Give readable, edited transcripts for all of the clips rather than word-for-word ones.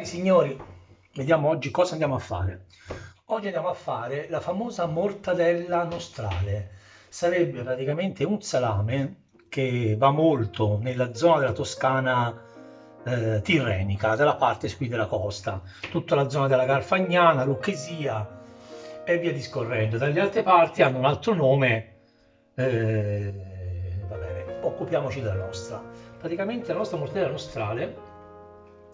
signori, vediamo oggi cosa andiamo a fare. Oggi andiamo a fare la famosa mortadella nostrale. Sarebbe praticamente un salame che va molto nella zona della Toscana tirrenica, dalla parte qui della costa, tutta la zona della Garfagnana, Lucchesia e via discorrendo. Dalle altre parti hanno un altro nome, va bene, occupiamoci della nostra. Praticamente la nostra mortadella nostrale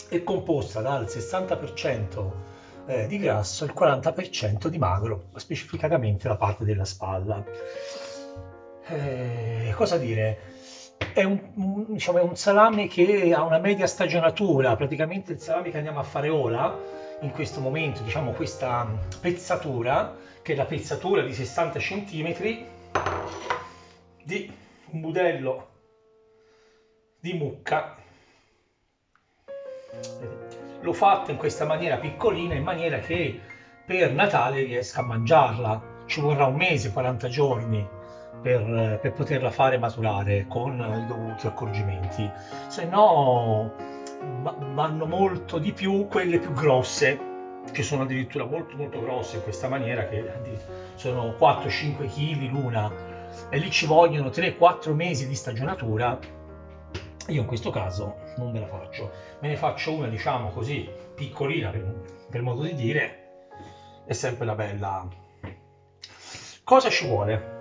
è composta dal 60% di grasso e il 40% di magro, specificatamente la parte della spalla. Cosa dire? Diciamo, è un salame che ha una media stagionatura, praticamente il salame che andiamo a fare ora, in questo momento, diciamo questa pezzatura, che è la pezzatura di 60 cm di un budello di mucca. L'ho fatto in questa maniera piccolina, in maniera che per Natale riesca a mangiarla. Ci vorrà un mese, 40 giorni per poterla fare maturare con i dovuti accorgimenti. Se no vanno molto di più quelle più grosse, che sono addirittura molto molto grosse in questa maniera, che sono 4-5 kg l'una, e lì ci vogliono 3-4 mesi di stagionatura. Io in questo caso non me la faccio, me ne faccio una, diciamo così, piccolina per modo di dire, è sempre una bella. Cosa ci vuole?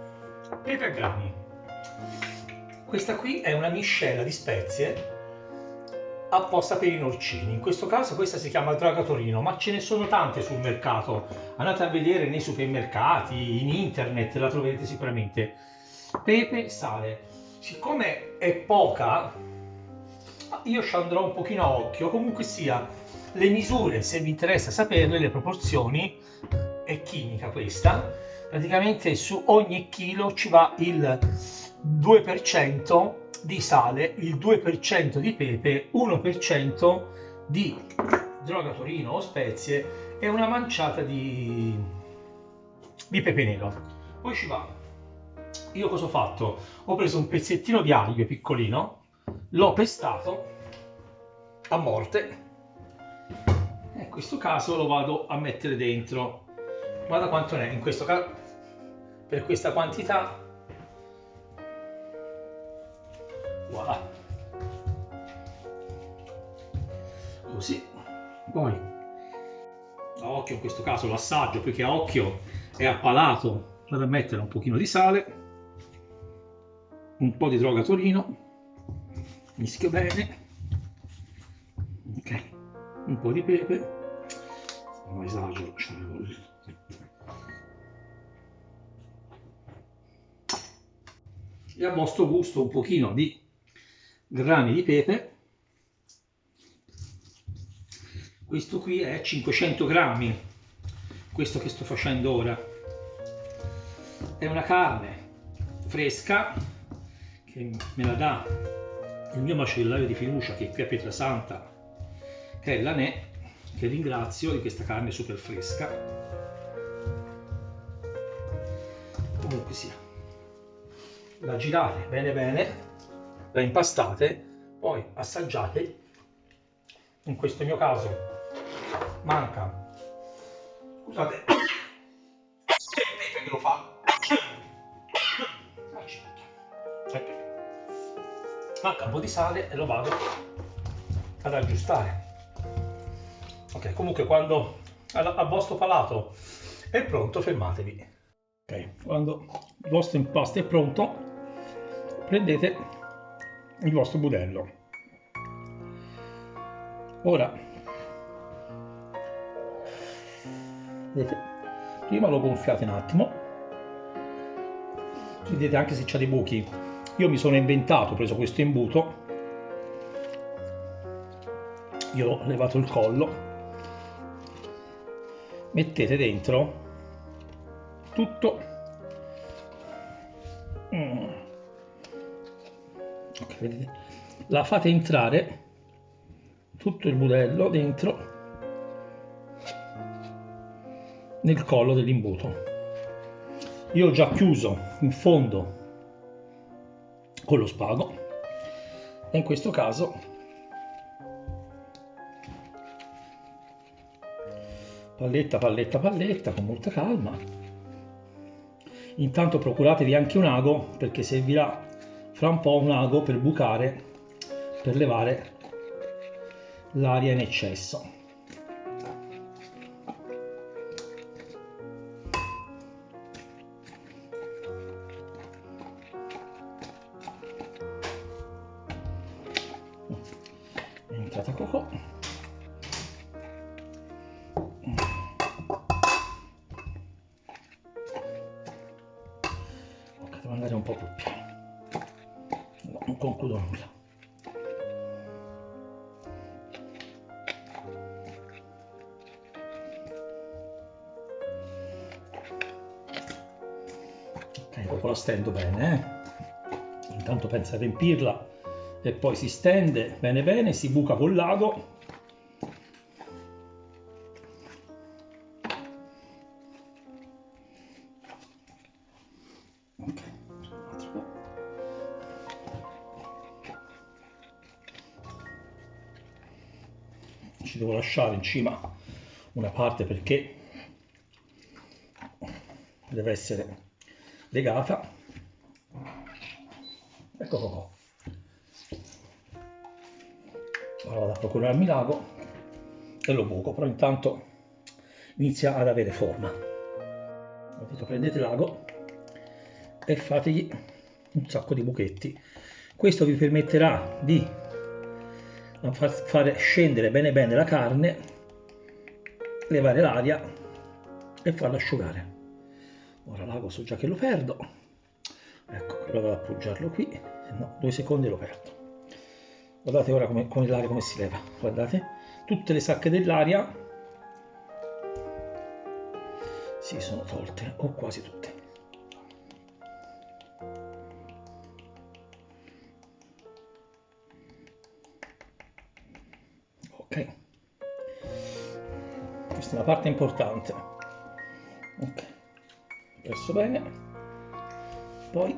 Pepe a grani. Questa qui è una miscela di spezie apposta per i norcini. In questo caso questa si chiama Dragatorino, ma ce ne sono tante sul mercato. Andate a vedere nei supermercati, in internet, la troverete sicuramente. Pepe, sale. Siccome è poca, io ci andrò un pochino a occhio. Comunque sia, le misure, se vi interessa saperle, le proporzioni, è chimica questa. Praticamente su ogni chilo ci va il 2% di sale, il 2% di pepe, 1% di Dragatorino o spezie e una manciata di pepe nero. Poi ci va. Io cosa ho fatto? Ho preso un pezzettino di aglio piccolino, l'ho pestato a morte e in questo caso lo vado a mettere dentro. Guarda quanto ne è in questo caso, per questa quantità, voilà, così. Poi a occhio, in questo caso l'assaggio, perché a occhio è a palato, vado a mettere un pochino di sale, un po' di Dragatorino, mischio bene, ok, un po' di pepe, non esagero, e a vostro gusto un pochino di grani di pepe. Questo qui è 500 grammi, questo che sto facendo ora. È una carne fresca che me la dà il mio macellaio di fiducia, che è qui a Pietrasanta, che è l'Anè, che ringrazio di questa carne super fresca. Comunque sia, la girate bene bene, la impastate, poi assaggiate. In questo mio caso manca, scusate, il pepe che lo fa, manca un po' di sale e lo vado ad aggiustare. Ok, comunque quando a vostro palato è pronto, fermatevi. Ok, quando il vostro impasto è pronto, prendete il vostro budello. Ora, vedete, prima lo gonfiate un attimo, vedete anche se c'ha dei buchi. Io mi sono inventato, ho preso questo imbuto, io ho levato il collo, mettete dentro tutto, ok, vedete, la fate entrare tutto il budello dentro nel collo dell'imbuto. Io ho già chiuso in fondo con lo spago e in questo caso palletta, palletta, palletta, con molta calma. Intanto procuratevi anche un ago, perché servirà fra un po' un ago per bucare, per levare l'aria in eccesso. È entrata cocò. Ok, devo andare un po' più piano. No, non concludo nulla. Ok, dopo la stendo bene, Intanto pensa a riempirla e poi si stende bene bene, si buca col l'ago. Ok, un altro po'. Ci devo lasciare in cima una parte perché deve essere legata. Ecco qua. Ora vado a procurarmi l'ago e lo buco, però intanto inizia ad avere forma. Prendete l'ago e fategli un sacco di buchetti. Questo vi permetterà di fare scendere bene bene la carne, levare l'aria e farla asciugare. Ora l'ago so già che lo perdo, ecco, ora vado ad appoggiarlo qui, no, 2 secondi e lo perdo. Guardate ora come l'aria come si leva, guardate, tutte le sacche dell'aria si sono tolte, o quasi tutte. Ok, questa è una parte importante. Ok, presso bene, poi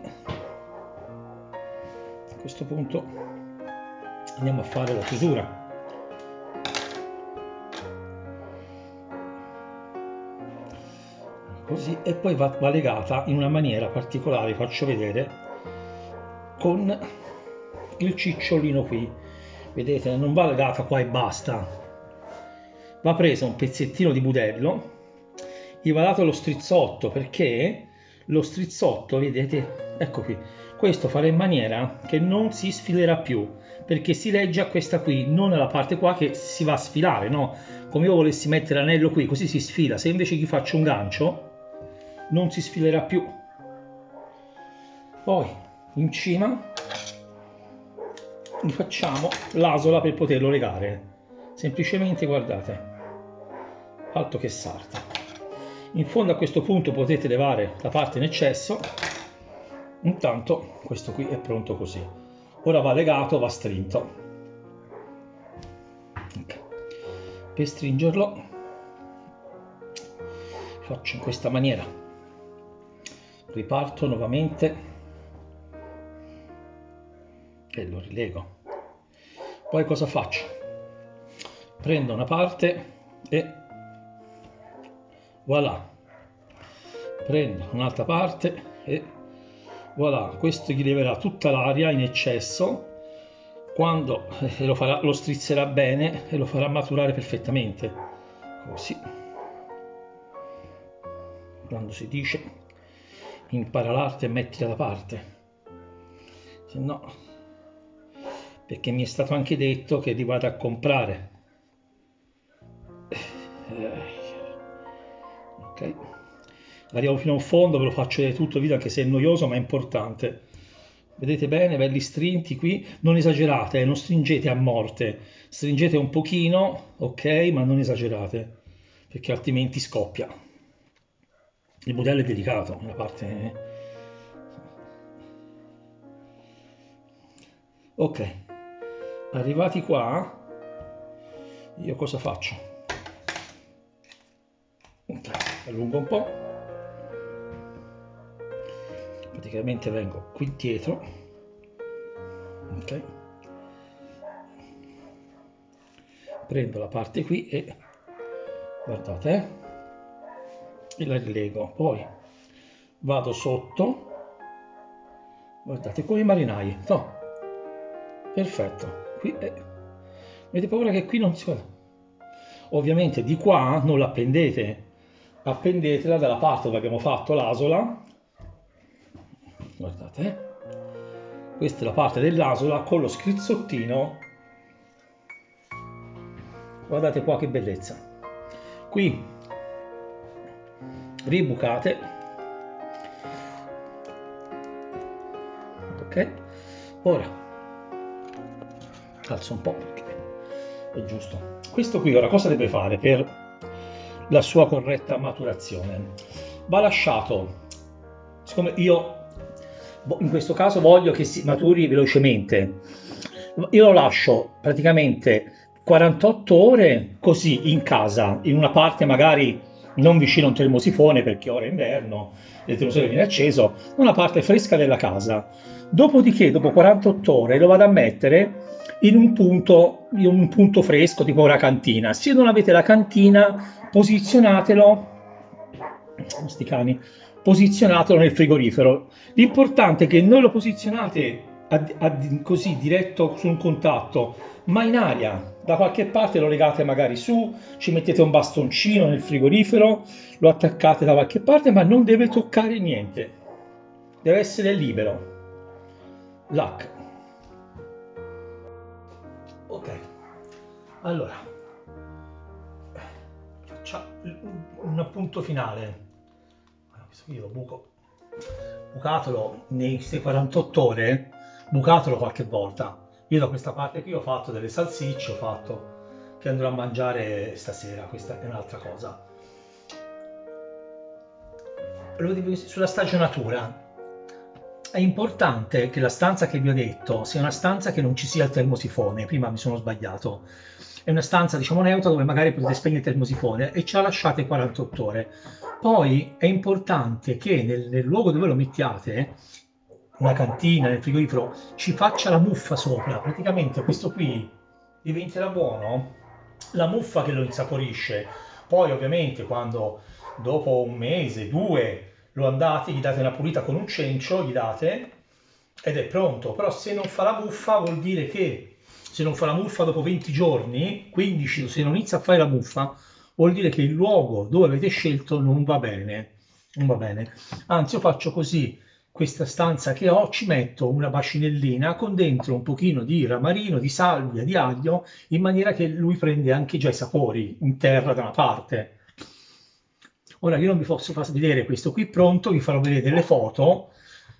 a questo punto andiamo a fare la chiusura. Così, e poi va legata in una maniera particolare, vi faccio vedere, con il cicciolino qui, vedete, non va legata qua e basta, va preso un pezzettino di budello, gli va dato lo strizzotto, perché lo strizzotto, vedete, ecco qui, questo farà in maniera che non si sfilerà più, perché si legge a questa qui, non alla parte qua che si va a sfilare, no? Come io volessi mettere l'anello qui, così si sfila. Se invece gli faccio un gancio non si sfilerà più. Poi in cima gli facciamo l'asola per poterlo legare, semplicemente, guardate, alto che salta. In fondo a questo punto potete levare la parte in eccesso. Intanto questo qui è pronto così, ora va legato, va strinto. Okay. Per stringerlo faccio in questa maniera, riparto nuovamente e lo rilego. Poi cosa faccio? Prendo una parte e voilà, prendo un'altra parte e voilà, questo gli leverà tutta l'aria in eccesso, quando lo strizzerà bene e lo farà maturare perfettamente, così. Quando si dice impara l'arte e mettila da parte, se no, perché mi è stato anche detto che li vado a comprare. Ok, arrivo fino in fondo, ve lo faccio vedere tutto il video anche se è noioso, ma è importante. Vedete bene, belli strinti qui, non esagerate, non stringete a morte, stringete un pochino, ok, ma non esagerate, perché altrimenti scoppia. Il modello è delicato, la parte. Ok, arrivati qua, io cosa faccio? Okay, allungo un po', praticamente vengo qui dietro, ok, prendo la parte qui e guardate, e la rilego. Poi vado sotto, guardate, con i marinai, no, perfetto. Qui avete paura che qui non si vada? Ovviamente di qua non l'appendete, appendetela dalla parte dove abbiamo fatto l'asola, guardate, questa è la parte dell'asola con lo schrizzottino, guardate qua che bellezza. Qui ribucate, ok, ora alzo un po' perché è giusto. Questo qui ora cosa deve fare per la sua corretta maturazione? Va lasciato, siccome io in questo caso voglio che si maturi velocemente, io lo lascio praticamente 48 ore così in casa, in una parte magari non vicino a un termosifone perché ora è inverno, il termosifone viene acceso, una parte fresca della casa. Dopodiché, dopo 48 ore, lo vado a mettere in un punto fresco, tipo una cantina. Se non avete la cantina, posizionatelo, sti cani, posizionatelo nel frigorifero. L'importante è che non lo posizionate così diretto su un contatto, ma in aria, da qualche parte lo legate magari su, ci mettete un bastoncino nel frigorifero, lo attaccate da qualche parte, ma non deve toccare niente, deve essere libero. L'H. Ok, allora facciamo un appunto finale. Io lo bucatelo nei 48 ore, bucatelo qualche volta. Io da questa parte qui ho fatto delle salsicce, ho fatto che andrò a mangiare stasera, questa è un'altra cosa. Sulla stagionatura, è importante che la stanza che vi ho detto sia una stanza che non ci sia il termosifone, prima mi sono sbagliato. È una stanza diciamo neutra dove magari potete spegnere il termosifone e ce la lasciate 48 ore. Poi è importante che nel luogo dove lo mettiate, una cantina, nel frigorifero, ci faccia la muffa sopra. Praticamente questo qui diventerà buono, la muffa che lo insaporisce. Poi ovviamente quando dopo un mese, due, lo andate, gli date una pulita con un cencio, gli date ed è pronto. Però se non fa la muffa vuol dire che se non fa la muffa dopo 20 giorni, 15, se non inizia a fare la muffa, vuol dire che il luogo dove avete scelto non va bene. Non va bene. Anzi, io faccio così, questa stanza che ho, ci metto una bacinellina con dentro un pochino di ramarino, di salvia, di aglio, in maniera che lui prende anche già i sapori in terra da una parte. Ora io non vi posso far vedere questo qui pronto, vi farò vedere delle foto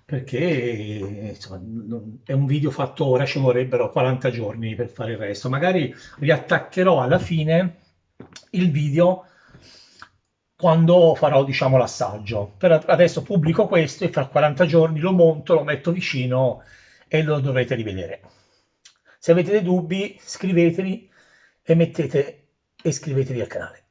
perché insomma, è un video fatto ora, ci vorrebbero 40 giorni per fare il resto. Magari riattaccherò alla fine il video quando farò diciamo l'assaggio. Per adesso pubblico questo e fra 40 giorni lo monto, lo metto vicino e lo dovrete rivedere. Se avete dei dubbi scriveteli e iscrivetevi al canale.